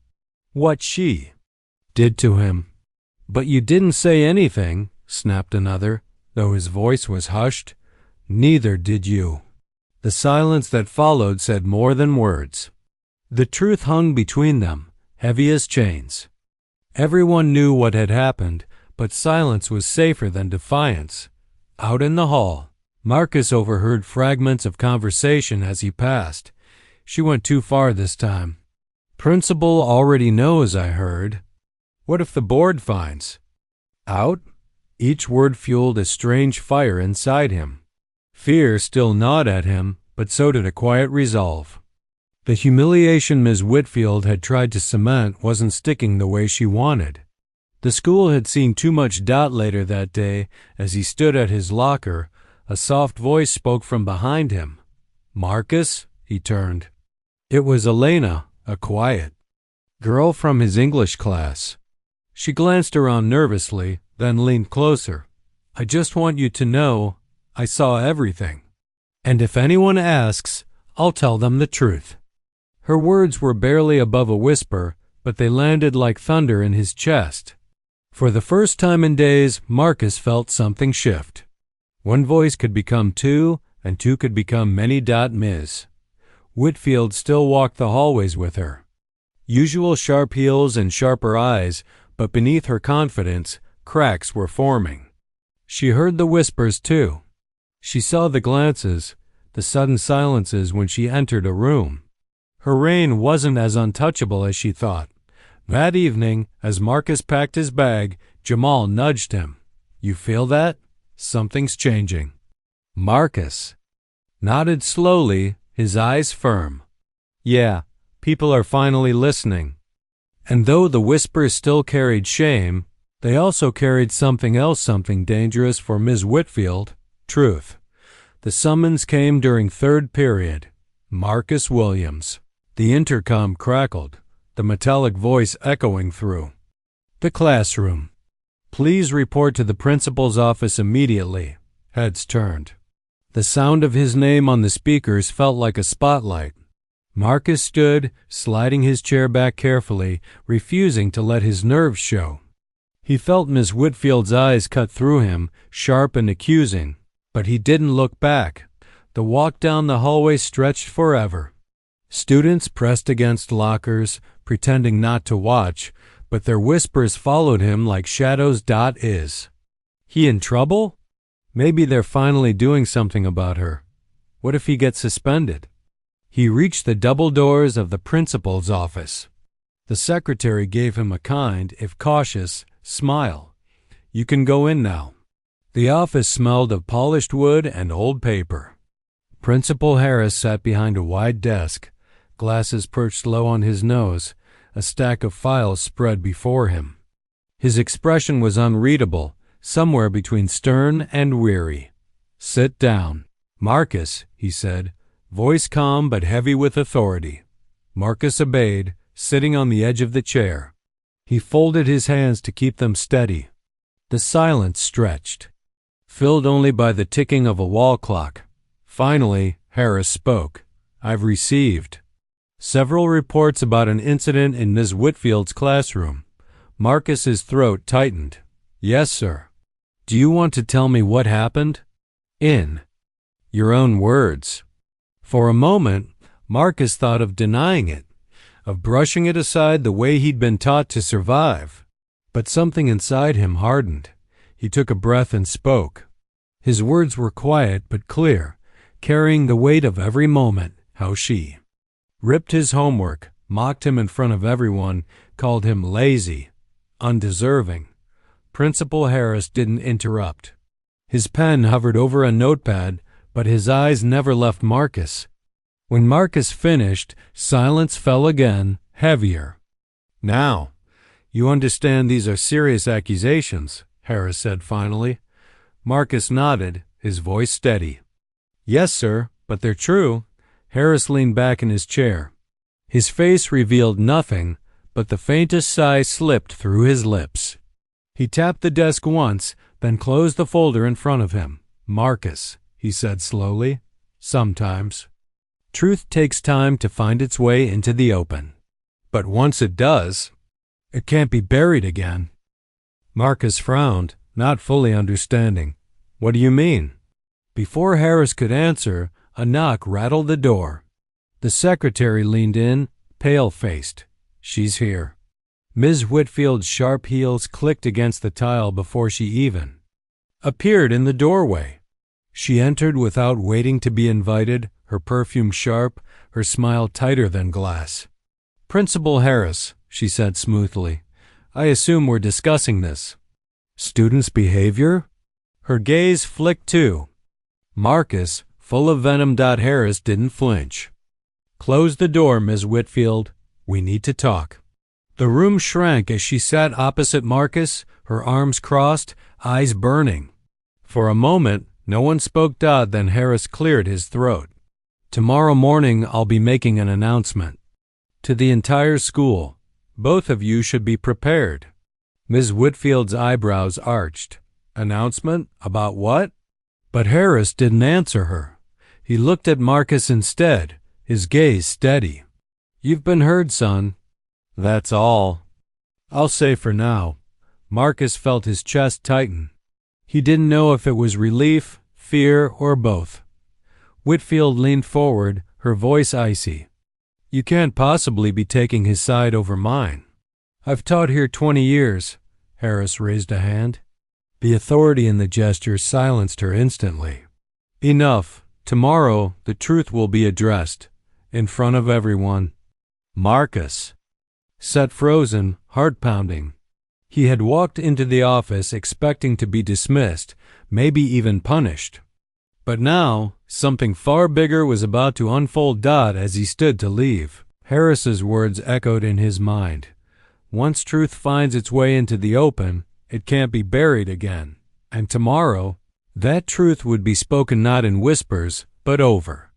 What she did to him. "But you didn't say anything," snapped another, though his voice was hushed. "Neither did you." The silence that followed said more than words. The truth hung between them, heavy as chains. Everyone knew what had happened, but silence was safer than defiance. Out in the hall, Marcus overheard fragments of conversation as he passed. "She went too far this time." "Principal already knows, I heard." "What if the board finds?" "Out?" Each word fueled a strange fire inside him. Fear still gnawed at him, but so did a quiet resolve. The humiliation Ms. Whitfield had tried to cement wasn't sticking the way she wanted. The school had seen too much. Later that day, as he stood at his locker, a soft voice spoke from behind him. "Marcus?" He turned. It was Elena, a quiet girl from his English class. She glanced around nervously, then leaned closer. "I just want you to know I saw everything. And if anyone asks, I'll tell them the truth." Her words were barely above a whisper, but they landed like thunder in his chest. For the first time in days, Marcus felt something shift. One voice could become two, and two could become many. Ms. Whitfield still walked the hallways with her. Usual sharp heels and sharper eyes, but beneath her confidence, cracks were forming. She heard the whispers, too. She saw the glances, the sudden silences when she entered a room. Her reign wasn't as untouchable as she thought. That evening, as Marcus packed his bag, Jamal nudged him. "You feel that? Something's changing." Marcus nodded slowly, his eyes firm. "Yeah, people are finally listening." And though the whispers still carried shame, they also carried something else, something dangerous for Ms. Whitfield: truth. The summons came during third period. Marcus Williams. The intercom crackled, the metallic voice echoing through the classroom. "Please report to the principal's office immediately." Heads turned. The sound of his name on the speakers felt like a spotlight. Marcus stood, sliding his chair back carefully, refusing to let his nerves show. He felt Miss Whitfield's eyes cut through him, sharp and accusing, but he didn't look back. The walk down the hallway stretched forever. Students pressed against lockers, pretending not to watch, but their whispers followed him like shadows. Is he in trouble? Maybe they're finally doing something about her. What if he gets suspended? He reached the double doors of the principal's office. The secretary gave him a kind, if cautious, smile. "You can go in now." The office smelled of polished wood and old paper. Principal Harris sat behind a wide desk, glasses perched low on his nose, a stack of files spread before him. His expression was unreadable, somewhere between stern and weary. "Sit down." "Marcus," he said, voice calm but heavy with authority. Marcus obeyed, sitting on the edge of the chair. He folded his hands to keep them steady. The silence stretched, filled only by the ticking of a wall clock. Finally, Harris spoke. "I've received several reports about an incident in Ms. Whitfield's classroom." Marcus's throat tightened. "Yes, sir." "Do you want to tell me what happened?" "In your own words." For a moment, Marcus thought of denying it, of brushing it aside the way he'd been taught to survive. But something inside him hardened. He took a breath and spoke. His words were quiet but clear, carrying the weight of every moment. How she ripped his homework, mocked him in front of everyone, called him lazy, undeserving. Principal Harris didn't interrupt. His pen hovered over a notepad, but his eyes never left Marcus. When Marcus finished, silence fell again, heavier. "Now, you understand these are serious accusations," Harris said finally. Marcus nodded, his voice steady. "Yes, sir, but they're true." Harris leaned back in his chair. His face revealed nothing, but the faintest sigh slipped through his lips. He tapped the desk once, then closed the folder in front of him. "Marcus," he said slowly, "sometimes truth takes time to find its way into the open. But once it does, it can't be buried again." Marcus frowned, not fully understanding. "What do you mean?" Before Harris could answer, a knock rattled the door. The secretary leaned in, pale-faced. "She's here." Ms. Whitfield's sharp heels clicked against the tile before she even appeared in the doorway. She entered without waiting to be invited, her perfume sharp, her smile tighter than glass. "Principal Harris," she said smoothly, "I assume we're discussing this. Students' behavior?" Her gaze flicked too. Marcus, full of venom. Harris didn't flinch. "Close the door, Ms. Whitfield. We need to talk." The room shrank as she sat opposite Marcus, her arms crossed, eyes burning. For a moment, no one spoke. Then Harris cleared his throat. "Tomorrow morning I'll be making an announcement. To the entire school. Both of you should be prepared." Ms. Whitfield's eyebrows arched. "Announcement? About what?" But Harris didn't answer her. He looked at Marcus instead, his gaze steady. "You've been heard, son. That's all. I'll say for now." Marcus felt his chest tighten. He didn't know if it was relief, fear, or both. Whitfield leaned forward, her voice icy. "You can't possibly be taking his side over mine." "I've taught here 20 years. Harris raised a hand. The authority in the gesture silenced her instantly. "Enough. Tomorrow the truth will be addressed. In front of everyone." Marcus sat frozen, heart pounding. He had walked into the office expecting to be dismissed, maybe even punished. But now, something far bigger was about to unfold. As he stood to leave, Harris's words echoed in his mind. Once truth finds its way into the open, it can't be buried again. And tomorrow, that truth would be spoken not in whispers, but over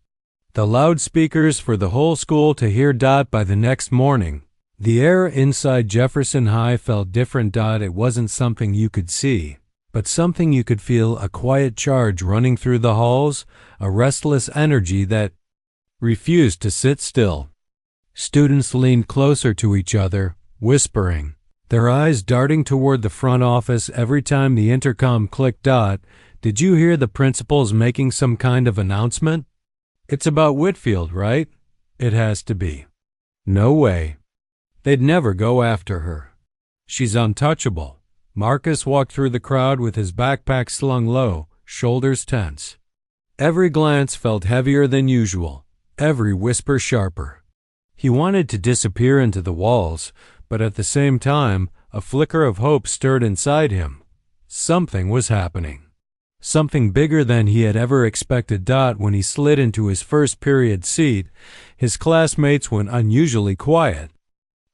the loudspeakers for the whole school to hear. By the next morning, the air inside Jefferson High felt different. It wasn't something you could see, but something you could feel, a quiet charge running through the halls, a restless energy that refused to sit still. Students leaned closer to each other, whispering, their eyes darting toward the front office every time the intercom clicked. "Did you hear the principal's making some kind of announcement?" "It's about Whitfield, right?" "It has to be." "No way. They'd never go after her. She's untouchable." Marcus walked through the crowd with his backpack slung low, shoulders tense. Every glance felt heavier than usual, every whisper sharper. He wanted to disappear into the walls, but at the same time, a flicker of hope stirred inside him. Something was happening. Something bigger than he had ever expected. When he slid into his first period seat, his classmates went unusually quiet.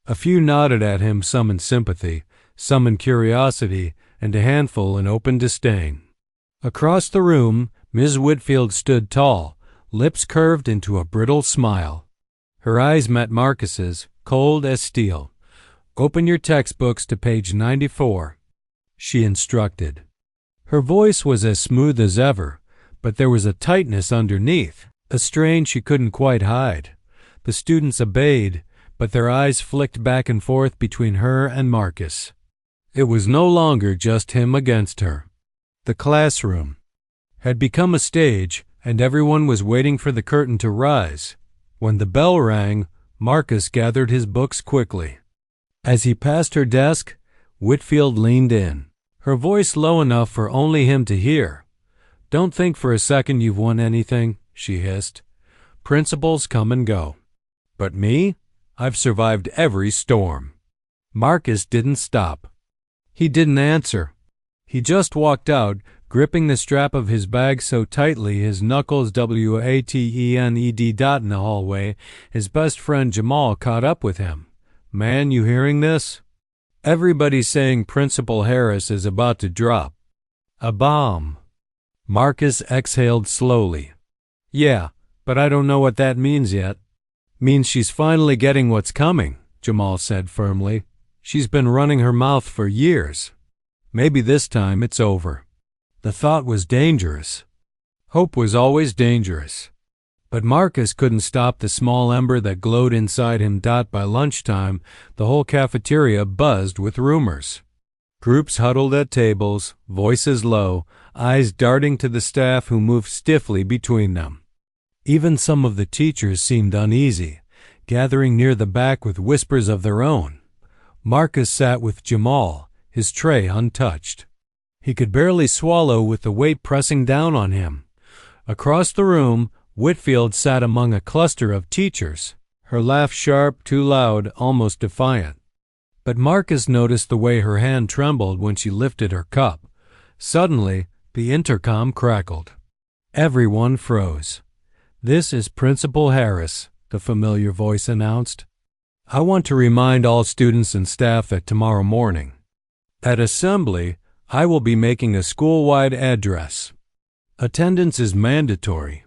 A few nodded at him, some in sympathy, some in curiosity, and a handful in open disdain. Across the room, Ms. Whitfield stood tall, lips curved into a brittle smile. Her eyes met Marcus's, cold as steel. "Open your textbooks to page 94, she instructed. Her voice was as smooth as ever, but there was a tightness underneath, a strain she couldn't quite hide. The students obeyed, but their eyes flicked back and forth between her and Marcus. It was no longer just him against her. The classroom had become a stage, and everyone was waiting for the curtain to rise. When the bell rang, Marcus gathered his books quickly. As he passed her desk, Whitfield leaned in, her voice low enough for only him to hear. "Don't think for a second you've won anything," she hissed. "Principals come and go. But me? I've survived every storm." Marcus didn't stop. He didn't answer. He just walked out, gripping the strap of his bag so tightly his knuckles watened. In the hallway, his best friend Jamal caught up with him. "Man, you hearing this? Everybody's saying Principal Harris is about to drop a bomb." Marcus exhaled slowly. "Yeah, but I don't know what that means yet." "Means she's finally getting what's coming," Jamal said firmly. "She's been running her mouth for years. Maybe this time it's over." The thought was dangerous. Hope was always dangerous. But Marcus couldn't stop the small ember that glowed inside him. By lunchtime, the whole cafeteria buzzed with rumors. Groups huddled at tables, voices low, eyes darting to the staff who moved stiffly between them. Even some of the teachers seemed uneasy, gathering near the back with whispers of their own. Marcus sat with Jamal, his tray untouched. He could barely swallow with the weight pressing down on him. Across the room, Whitfield sat among a cluster of teachers, her laugh sharp, too loud, almost defiant. But Marcus noticed the way her hand trembled when she lifted her cup. Suddenly, the intercom crackled. Everyone froze. "This is Principal Harris," the familiar voice announced. "I want to remind all students and staff that tomorrow morning, at assembly, I will be making a school-wide address. Attendance is mandatory."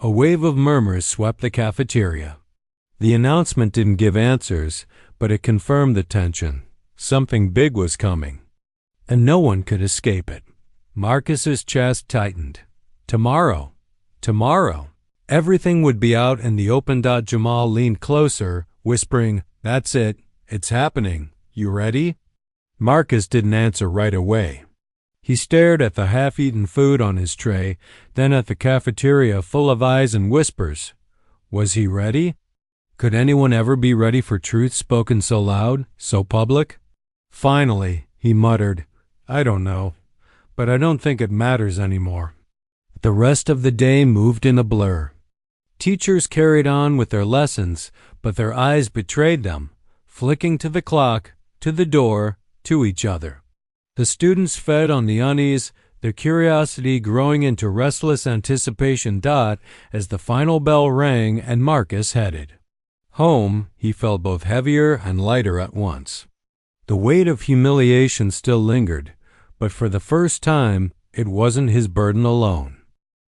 A wave of murmurs swept the cafeteria. The announcement didn't give answers, but it confirmed the tension. Something big was coming, and no one could escape it. Marcus's chest tightened. Tomorrow. Everything would be out in the open. Jamal leaned closer, whispering, "That's it. It's happening. You ready?" Marcus didn't answer right away. He stared at the half-eaten food on his tray, then at the cafeteria full of eyes and whispers. Was he ready? Could anyone ever be ready for truth spoken so loud, so public? Finally, he muttered, "I don't know, but I don't think it matters anymore." The rest of the day moved in a blur. Teachers carried on with their lessons, but their eyes betrayed them, flicking to the clock, to the door, to each other. The students fed on the unease, their curiosity growing into restless anticipation. As the final bell rang and Marcus headed home, he felt both heavier and lighter at once. The weight of humiliation still lingered, but for the first time, it wasn't his burden alone.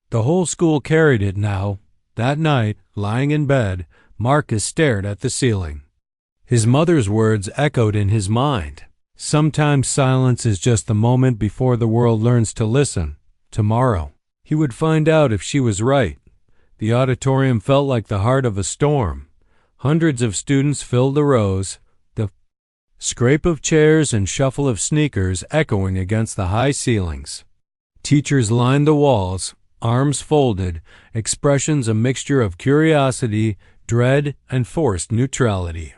The whole school carried it now. That night, lying in bed, Marcus stared at the ceiling. His mother's words echoed in his mind. Sometimes silence is just the moment before the world learns to listen. Tomorrow, he would find out if she was right. The auditorium felt like the heart of a storm. Hundreds of students filled the rows, the scrape of chairs and shuffle of sneakers echoing against the high ceilings. Teachers lined the walls, arms folded, expressions a mixture of curiosity, dread, and forced neutrality.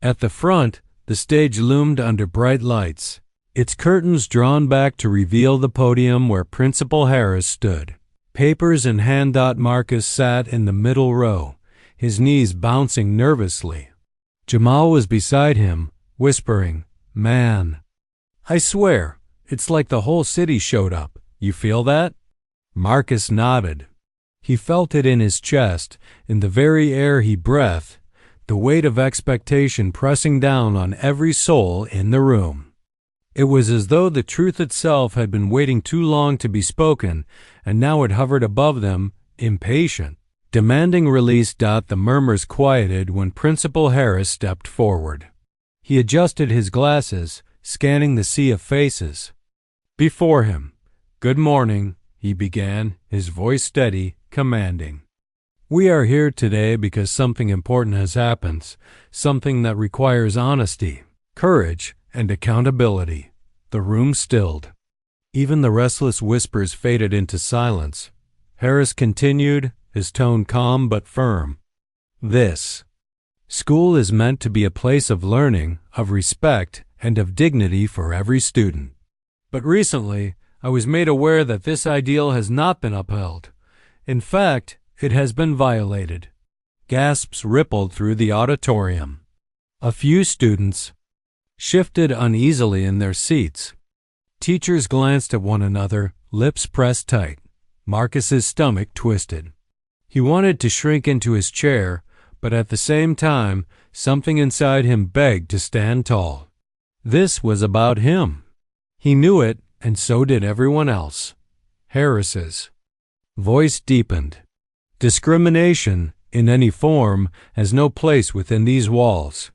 At the front, the stage loomed under bright lights, its curtains drawn back to reveal the podium where Principal Harris stood. Papers in hand. Marcus sat in the middle row, his knees bouncing nervously. Jamal was beside him, whispering, "Man, I swear, it's like the whole city showed up. You feel that?" Marcus nodded. He felt it in his chest, in the very air he breathed, the weight of expectation pressing down on every soul in the room. It was as though the truth itself had been waiting too long to be spoken, and now it hovered above them, impatient, demanding release. The murmurs quieted when Principal Harris stepped forward. He adjusted his glasses, scanning the sea of faces. Before him, "Good morning," he began, his voice steady, commanding. "We are here today because something important has happened, something that requires honesty, courage, and accountability." The room stilled. Even the restless whispers faded into silence. Harris continued, his tone calm but firm. "This school is meant to be a place of learning, of respect, and of dignity for every student. But recently, I was made aware that this ideal has not been upheld. In fact, it has been violated." Gasps rippled through the auditorium. A few students shifted uneasily in their seats. Teachers glanced at one another, lips pressed tight. Marcus's stomach twisted. He wanted to shrink into his chair, but at the same time, something inside him begged to stand tall. This was about him. He knew it, and so did everyone else. Harris's voice deepened. Discrimination, in any form, has no place within these walls.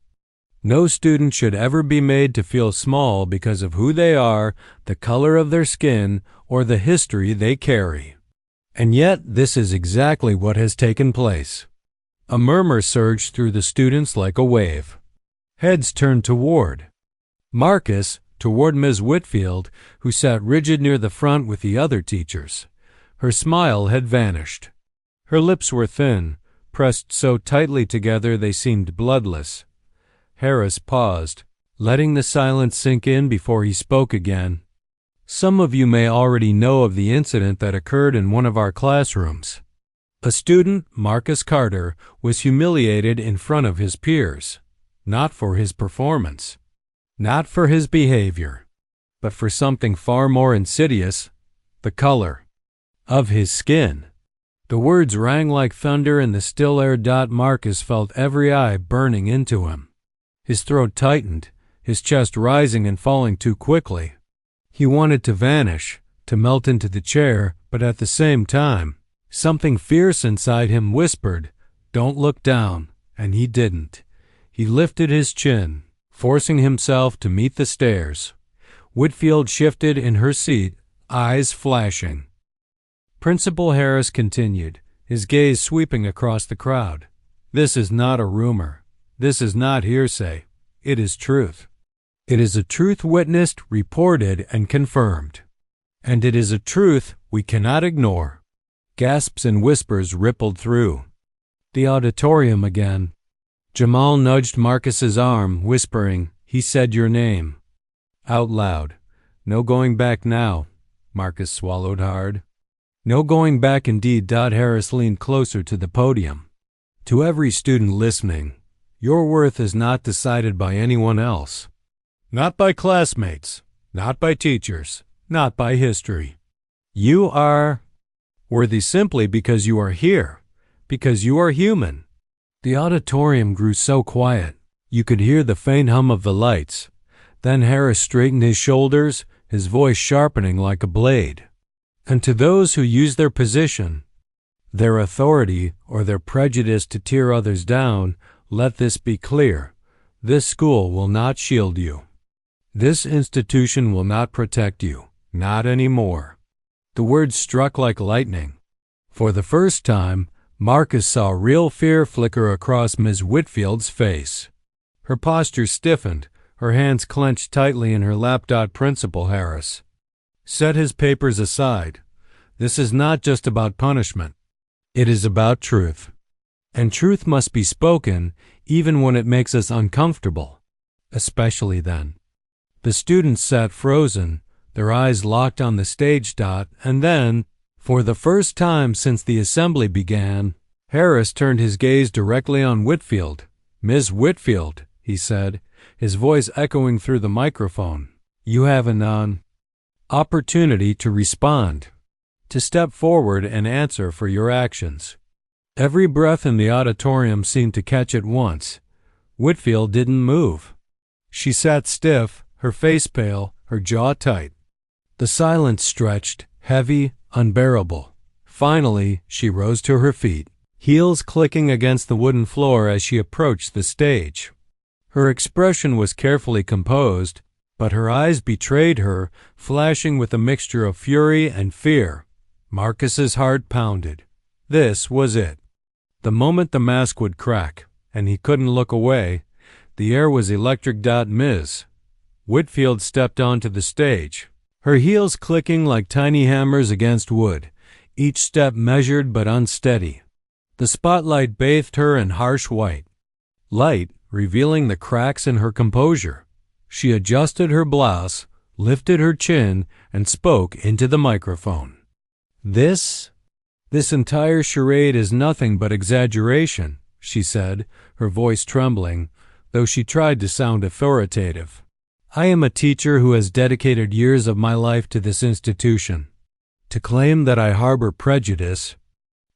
No student should ever be made to feel small because of who they are, the color of their skin, or the history they carry. And yet, this is exactly what has taken place. A murmur surged through the students like a wave. Heads turned toward Marcus, toward Ms. Whitfield, who sat rigid near the front with the other teachers. Her smile had vanished. Her lips were thin, pressed so tightly together they seemed bloodless. Harris paused, letting the silence sink in before he spoke again. Some of you may already know of the incident that occurred in one of our classrooms. A student, Marcus Carter, was humiliated in front of his peers, not for his performance, not for his behavior, but for something far more insidious, the color of his skin. The words rang like thunder in the still air. Marcus felt every eye burning into him. His throat tightened, his chest rising and falling too quickly. He wanted to vanish, to melt into the chair, but at the same time, something fierce inside him whispered, "Don't look down," and he didn't. He lifted his chin, forcing himself to meet the stares. Whitfield shifted in her seat, eyes flashing. Principal Harris continued, his gaze sweeping across the crowd. "This is not a rumor. This is not hearsay. It is truth. It is a truth witnessed, reported, and confirmed. And it is a truth we cannot ignore." Gasps and whispers rippled through the auditorium again. Jamal nudged Marcus's arm, whispering, "He said your name." Out loud. "No going back now." Marcus swallowed hard. "No going back indeed." Harris leaned closer to the podium. "To every student listening, your worth is not decided by anyone else. Not by classmates, not by teachers, not by history. You are worthy simply because you are here, because you are human." The auditorium grew so quiet, you could hear the faint hum of the lights. Then Harris straightened his shoulders, his voice sharpening like a blade. "And to those who use their position, their authority, or their prejudice to tear others down, let this be clear. This school will not shield you. This institution will not protect you. Not anymore." The words struck like lightning. For the first time, Marcus saw real fear flicker across Ms. Whitfield's face. Her posture stiffened, her hands clenched tightly in her lap. Principal Harris set his papers aside. "This is not just about punishment. It is about truth. And truth must be spoken even when it makes us uncomfortable, especially then." The students sat frozen, their eyes locked on the stage. And then, for the first time since the assembly began, Harris turned his gaze directly on Whitfield. "Ms. Whitfield," he said, his voice echoing through the microphone, "you have an opportunity to respond, to step forward and answer for your actions." Every breath in the auditorium seemed to catch at once. Whitfield didn't move. She sat stiff, her face pale, her jaw tight. The silence stretched, heavy, unbearable. Finally, she rose to her feet, heels clicking against the wooden floor as she approached the stage. Her expression was carefully composed, but her eyes betrayed her, flashing with a mixture of fury and fear. Marcus's heart pounded. This was it. The moment the mask would crack, and he couldn't look away, the air was electric. Ms. Whitfield stepped onto the stage, her heels clicking like tiny hammers against wood, each step measured but unsteady. The spotlight bathed her in harsh white light, revealing the cracks in her composure. She adjusted her blouse, lifted her chin, and spoke into the microphone. This entire charade is nothing but exaggeration," she said, her voice trembling. though she tried to sound authoritative. I am a teacher who has dedicated years of my life to this institution. To claim that I harbor prejudice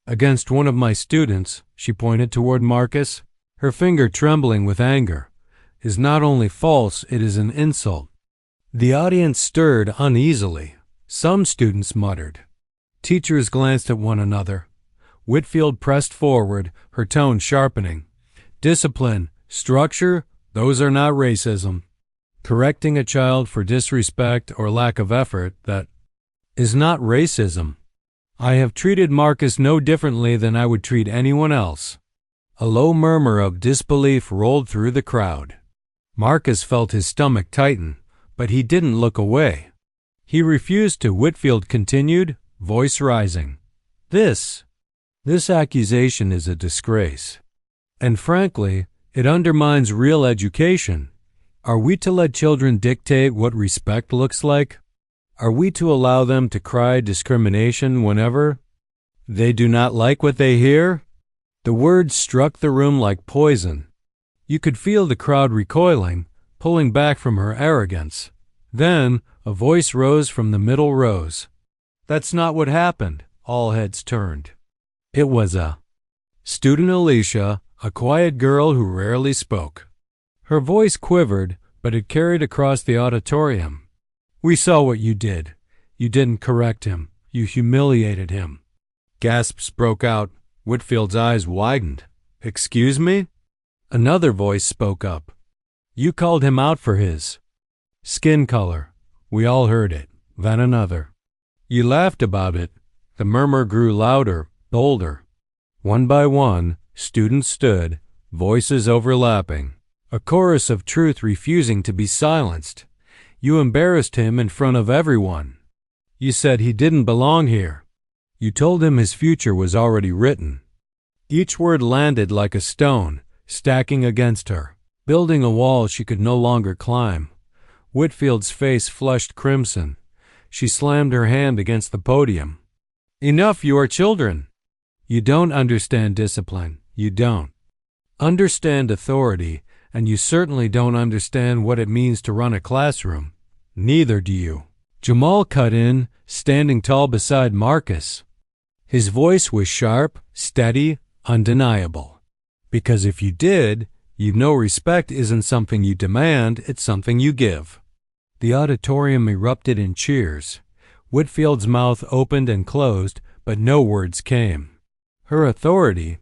against one of my students, she pointed toward Marcus, her finger trembling with anger, is not only false, it is an insult. The audience stirred uneasily. Some students muttered. Teachers glanced at one another. Whitfield pressed forward, her tone sharpening. Discipline, structure, those are not racism. Correcting a child for disrespect or lack of effort, that is not racism. I have treated Marcus no differently than I would treat anyone else. A low murmur of disbelief rolled through the crowd. Marcus felt his stomach tighten, but he didn't look away. He refused to. Whitfield continued, voice rising. This accusation is a disgrace. And frankly, it undermines real education. Are we to let children dictate what respect looks like? Are we to allow them to cry discrimination whenever they do not like what they hear? The words struck the room like poison. You could feel the crowd recoiling, pulling back from her arrogance. Then a voice rose from the middle rows. That's not what happened. All heads turned. It was a student, Alicia, a quiet girl who rarely spoke. Her voice quivered, but it carried across the auditorium. We saw what you did. You didn't correct him. You humiliated him. Gasps broke out. Whitfield's eyes widened. Excuse me? Another voice spoke up. You called him out for his skin color. We all heard it. Then another. You laughed about it. The murmur grew louder, bolder. One by one, students stood, voices overlapping. A chorus of truth refusing to be silenced. You embarrassed him in front of everyone. You said he didn't belong here. You told him his future was already written. Each word landed like a stone, stacking against her, building a wall she could no longer climb. Whitfield's face flushed crimson. She slammed her hand against the podium. Enough, you are children. You don't understand discipline. You don't understand authority. And you certainly don't understand what it means to run a classroom. Neither do you. Jamal cut in, standing tall beside Marcus. His voice was sharp, steady, undeniable. Because if you did, you know respect isn't something you demand, it's something you give. The auditorium erupted in cheers. Whitfield's mouth opened and closed, but no words came. Her authority,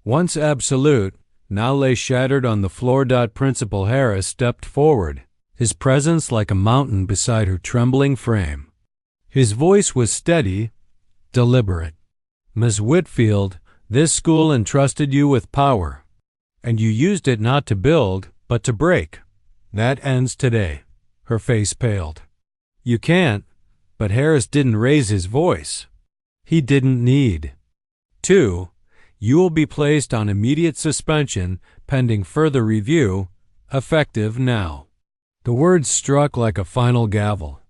once absolute, now lay shattered on the floor. Principal Harris stepped forward, his presence like a mountain beside her trembling frame. His voice was steady, deliberate. Miss Whitfield, this school entrusted you with power, and you used it not to build, but to break. That ends today. Her face paled. You can't, but Harris didn't raise his voice. He didn't need to. You will be placed on immediate suspension pending further review, effective now. The words struck like a final gavel.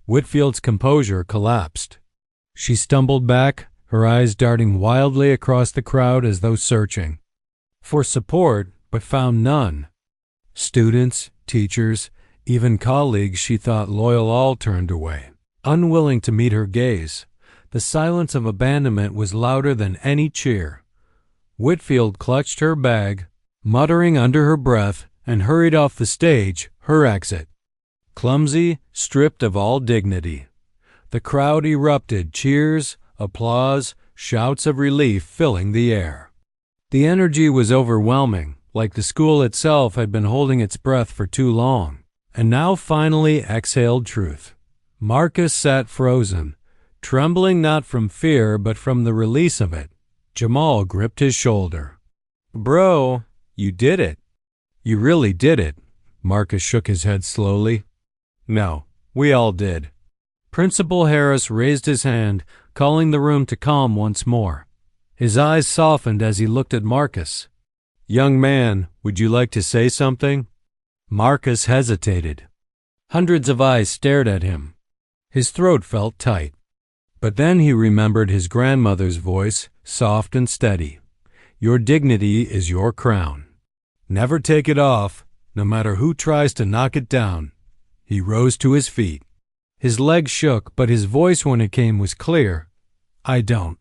Whitfield's composure collapsed. She stumbled back, her eyes darting wildly across the crowd as though searching for support, but found none. Students, teachers, even colleagues she thought loyal all turned away, unwilling to meet her gaze. The silence of abandonment was louder than any cheer. Whitfield clutched her bag, muttering under her breath, and hurried off the stage, her exit. Clumsy, stripped of all dignity. The crowd erupted, cheers, applause, shouts of relief filling the air. The energy was overwhelming, like the school itself had been holding its breath for too long, and now finally exhaled truth. Marcus sat frozen, trembling not from fear but from the release of it. Jamal gripped his shoulder. Bro, you did it. You really did it. Marcus shook his head slowly. No, we all did. Principal Harris raised his hand, calling the room to calm once more. His eyes softened as he looked at Marcus. Young man, would you like to say something? Marcus hesitated. Hundreds of eyes stared at him. His throat felt tight. But then he remembered his grandmother's voice, soft and steady. Your dignity is your crown. Never take it off, no matter who tries to knock it down. He rose to his feet. His legs shook, but his voice when it came was clear. I don't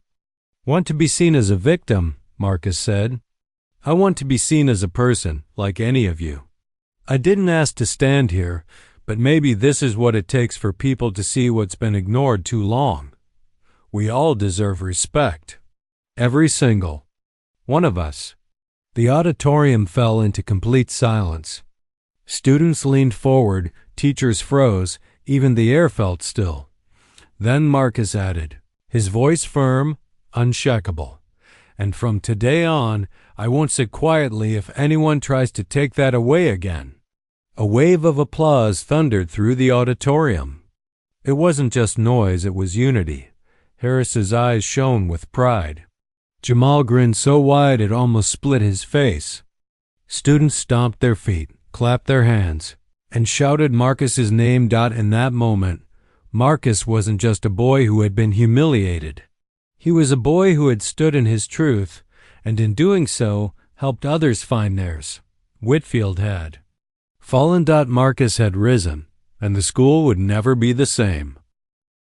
want to be seen as a victim, Marcus said. I want to be seen as a person, like any of you. I didn't ask to stand here, but maybe this is what it takes for people to see what's been ignored too long. We all deserve respect. Every single one of us. The auditorium fell into complete silence. Students leaned forward, teachers froze, even the air felt still. Then Marcus added, his voice firm, unshakable. And from today on, I won't sit quietly if anyone tries to take that away again. A wave of applause thundered through the auditorium. It wasn't just noise, it was unity. Harris's eyes shone with pride. Jamal grinned so wide it almost split his face. Students stomped their feet, clapped their hands, and shouted Marcus's name. In that moment, Marcus wasn't just a boy who had been humiliated. He was a boy who had stood in his truth, and in doing so, helped others find theirs. Whitfield had. Fallen. Marcus had risen, and the school would never be the same.